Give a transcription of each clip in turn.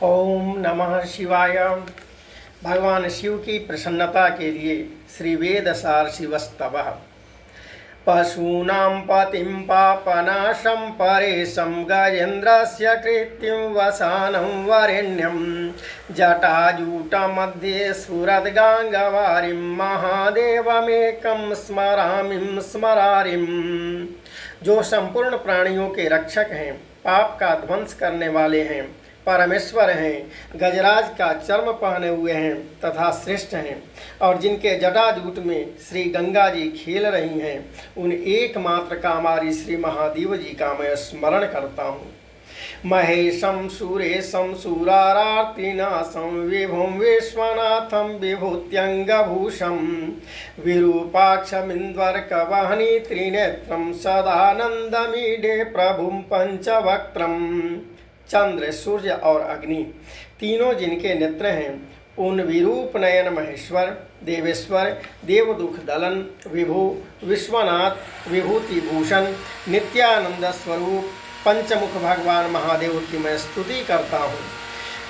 ओम नमः शिवाय। भगवान शिव की प्रसन्नता के लिए श्री वेदसार शिवस्तवः। पशूनां पतिं पापनाशं परेशं गजेन्द्रस्य कृत्तिं वसानं वरेण्यं जटाजूटमध्ये स्फुरद्गाङ्गवारिं महादेवमेकं स्मरामि स्मरारिं। जो संपूर्ण प्राणियों के रक्षक हैं, पाप का ध्वंस करने वाले हैं, परमेश्वर हैं, गजराज का चर्म पहने हुए हैं तथा श्रेष्ठ हैं, और जिनके जटाजूट में श्री गंगा जी खेल रही हैं, उन एकमात्र कामारी श्री महादेव जी का मैं स्मरण करता हूँ। महेशं सुरेशं सुरारार्तिनाशं विभुं विश्वनाथं विभूत्यङ्गभूषं विरूपाक्षमिन्द्वर्कवहनी त्रिनेत्रं सदानन्दमीडे प्रभुं पंचवक्त्रं। चंद्र, सूर्य और अग्नि तीनों जिनके नेत्र हैं, उन विरूप नयन महेश्वर, देवेश्वर, देवदुख दलन, विभु, विश्वनाथ, विभूति भूषण, नित्यानंद स्वरूप पंचमुख भगवान महादेव की मैं स्तुति करता हूँ।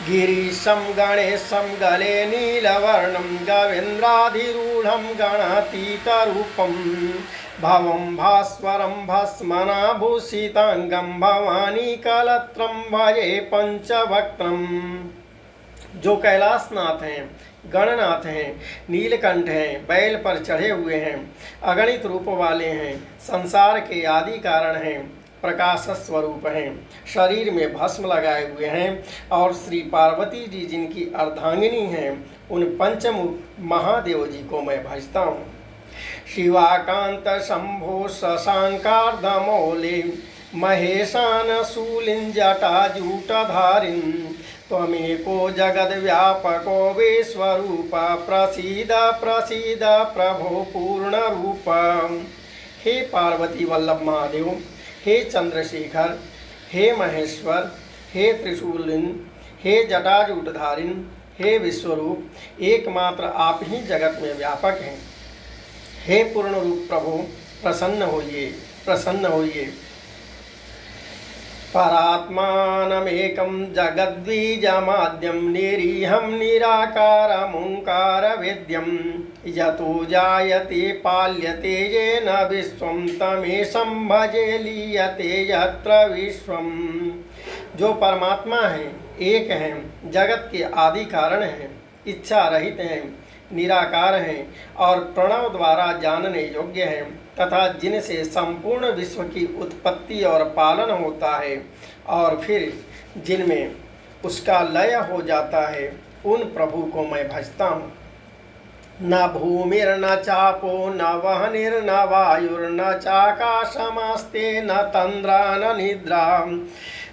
गिरीशं गणेशं गले नीलवर्णं गवेन्द्राधिरूढं गणातीतरूपं भवं भास्वरं भस्मनाभूषितांगं भवानी कलत्रं भजे पंचवक्त्रं। जो कैलाशनाथ हैं, गणनाथ हैं, नीलकंठ हैं, बैल पर चढ़े हुए हैं, अगणित रूप वाले हैं, संसार के आदि कारण हैं, प्रकाश स्वरूप हैं, शरीर में भस्म लगाए हुए हैं, और श्री पार्वती जी जिनकी अर्धांगिनी हैं, उन पंचमुख महादेव जी को मैं भजता हूँ। शिवाकांत शंभो शशांकार्धमौले महेशान शूलिं जटाजूटधारिं त्वमेको जगद्व्यापको विश्वरूप प्रसीद प्रसीद प्रभो पूर्णरूप। हे पार्वती वल्लभ महादेव, हे चंद्रशेखर, हे महेश्वर, हे त्रिशूलिन, हे जटाजूटधारिन, हे विश्वरूप, एकमात्र आप ही जगत में व्यापक हैं। हे पूर्ण रूप प्रभु, प्रसन्न होइए, प्रसन्न होइए। परात्मानमेकं जगद्बीजमाद्यं निरीहं निराकारमोङ्कारवेद्यं यतो जायते पाल्यते येन विश्वं तमेशं भजे लीयते यत्र विश्वं। जो परमात्मा हैं, एक हैं, जगत के आदि कारण हैं, इच्छा रहित हैं, निराकार हैं और प्रणव द्वारा जानने योग्य हैं, तथा जिनसे संपूर्ण विश्व की उत्पत्ति और पालन होता है और फिर जिनमें उसका लय हो जाता है, उन प्रभु को मैं भजता हूँ। न भूमिर्न चापो न वहनिर्न वायुर्न चाकाशमास्ते न तंद्रा न निद्रा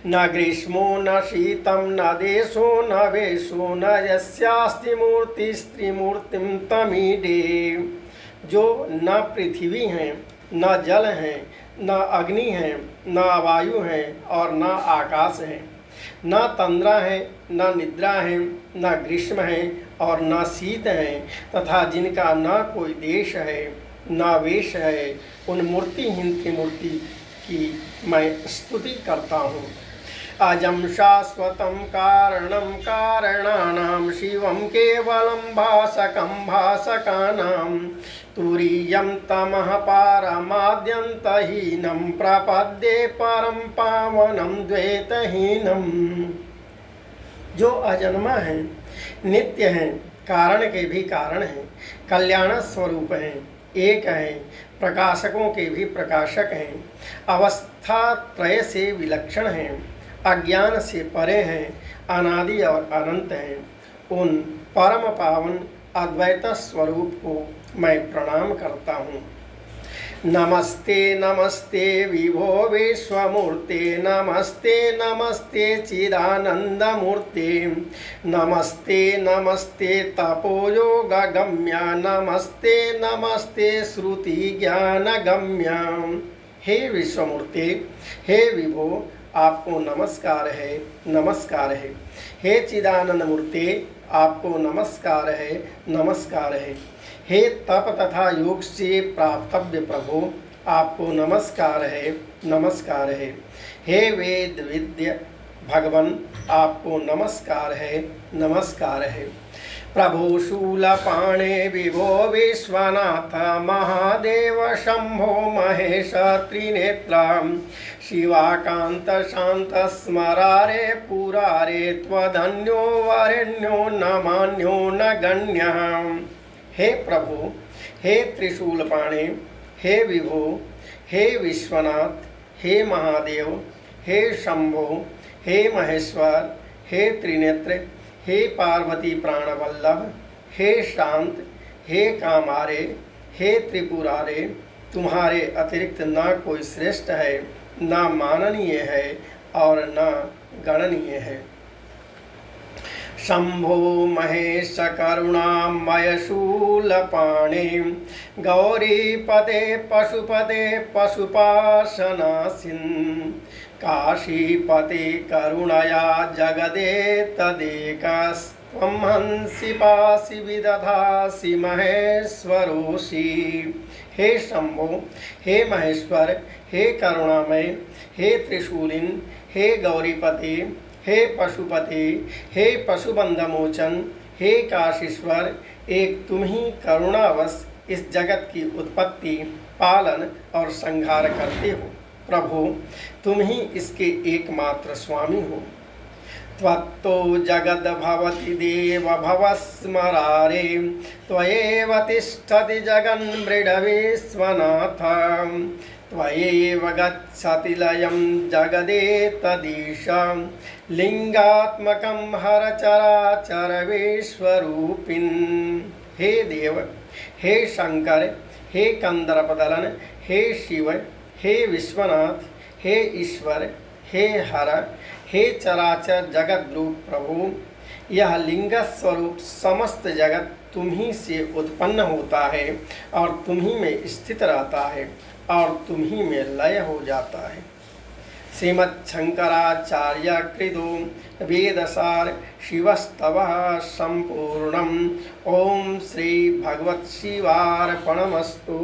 न ग्रीष्मो न शीतं न देशो न वेशो न यस्यास्ति मूर्तिस्त्रिमूर्तिं तमीडे। जो न पृथ्वी हैं, न जल हैं, न अग्नि हैं, न वायु हैं और न आकाश हैं, न तंद्रा है, न निद्रा है, न ग्रीष्म है और न शीत है, तथा जिनका न कोई देश है न वेश है, उन मूर्तिहीन त्रिमूर्ति की मैं स्तुति करता हूँ। अजं शाश्वतं कारणं कारणानां शिवं केवलं भासकं भासकानां तुरीयं तमः पारमाद्यन्तहीनं प्रपद्ये परं पावनं द्वैतहीनं। जो अजन्मा हैं, नित्य हैं, कारण के भी कारण हैं, कल्याण स्वरूप हैं, एक हैं, प्रकाशकों के भी प्रकाशक हैं, अवस्था त्रय से विलक्षण हैं, अज्ञान से परे हैं, अनादि और अनंत हैं, उन परम पावन अद्वैत स्वरूप को मैं प्रणाम करता हूँ। नमस्ते नमस्ते विभो विश्वमूर्ते नमस्ते नमस्ते चिदानंदमूर्ते नमस्ते नमस्ते तपोयोगगम्य नमस्ते नमस्ते श्रुति ज्ञानगम्य। हे विश्वमूर्ते, हे विभो, आपको नमस्कार है, नमस्कार है। हे चिदानंद मूर्ते, आपको नमस्कार है, नमस्कार है। हे तप तथा योग से प्राप्तव्य प्रभु, आपको नमस्कार है, नमस्कार है। हे वेद विद्य भगवान आपको नमस्कार है, नमस्कार है। प्रभु शूलपाणे विभो विश्वनाथ महादेव शंभो महेश त्रिनेत्र शिवाकांत शांत स्मरारे पुरारे त्वधन्यो वरेण्यो न मान्यो न गण्य। हे प्रभु, हे त्रिशूलपाणे, हे विभो, हे विश्वनाथ, हे महादेव, हे शंभो, हे महेश्वर, हे त्रिनेत्र, हे पार्वती प्राणवल्लभ, हे शांत, हे कामारे, हे त्रिपुरारे, तुम्हारे अतिरिक्त न कोई श्रेष्ठ है, न माननीय है और न गणनीय है। शंभो महेश करुणामय शूलपाणे गौरीपदे पशुपदे पशुपाशनासिन् काशीपते करुणया जगदे तदेकस्त्वं हंसि पासि विदधासि महेश्वरोषि। हे शंभो, हे महेश्वर, हे करुणामय, हे त्रिशूलिन, हे गौरीपति, हे पशुपति, हे पशुबंधमोचन, हे काशीश्वर, एक तुम ही करुणावश इस जगत की उत्पत्ति, पालन और संहार करते हो। प्रभु, तुम ही इसके एकमात्र स्वामी हो। त्वत्तो जगद भवति देव भवस्मरारे त्वयेव तिष्ठति जगन्मृडविश्वनाथ त्वयेव गच्छति लयं जगदेतदीश लिंगात्मकं हरचराचर विश्वरूपिन्। हे देव, हे शंकर, हे कंदर्पदलन, हे शिव, हे विश्वनाथ, हे ईश्वर, हे हर, हे चराचर जगत रूप प्रभु, यह लिंग स्वरूप समस्त जगत तुम ही से उत्पन्न होता है और तुम ही में स्थित रहता है और तुम ही में लय हो जाता है। श्रीमच्छंकराचार्य कृतो वेदसार शिवस्तवः संपूर्णम्। ओम श्री भगवत शिवार्पणमस्तु।